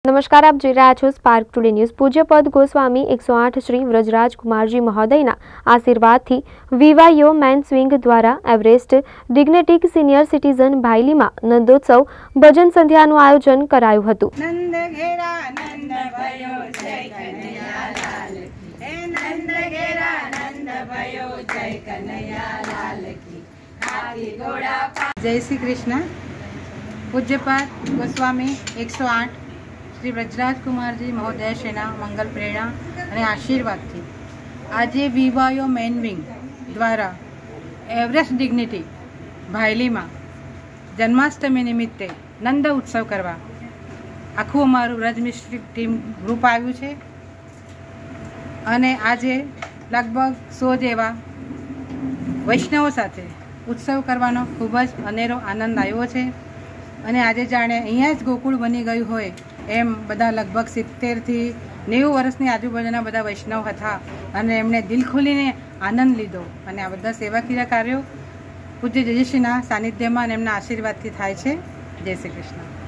નમસ્કાર, આપ જોઈ રહ્યા છો સ્પાર્ક ટુડે ન્યૂઝ। પૂજ્યપદ ગોસ્વામી 108 શ્રી વ્રજરાજ કુમારજી મહોદયના આશીર્વાદથી વીવાયો મેન સ્વિંગ દ્વારા એવરેસ્ટ ડિગ્નેટિક સિનિયર સિટીઝન ભાયલીમાં નંદોત્સવ ભજન સંધ્યાનું આયોજન કરાયું હતું। जय श्री कृष्ण। पूज्यपद गोस्वामी 108 श्री व्रजराज कुमारजी महोदय श्रीना मंगल प्रेरणा અને આશીર્વાદથી આજે વીવાયો મેન વિંગ દ્વારા એવરેસ્ટ ડિગ્નિટી ભાયલીમાં જન્માષ્ટમી નિમિત્તે નંદ ઉત્સવ કરવા આખું અમારું વ્રજમિસ્ટ્રી ટીમ ગ્રુપ આવ્યું છે અને આજે લગભગ 100 જેવા વૈષ્ણવો સાથે ઉત્સવ કરવાનો ખૂબ જ અનેરો આનંદ આવ્યો છે અને આજે જાણે અહીંયા જ ગોકુળ બની ગયું હોય એમ બધા લગભગ 70 થી 90 વર્ષની આજુબાજુના બધા વૈષ્ણવ હતા અને એમણે દિલ ખોલીને આનંદ લીધો અને આ બધા સેવાકીય કાર્યો પૂજ્ય જયશ્રીના સાનિધ્યમાં અને એમના આશીર્વાદથી થાય છે। જય શ્રી કૃષ્ણ।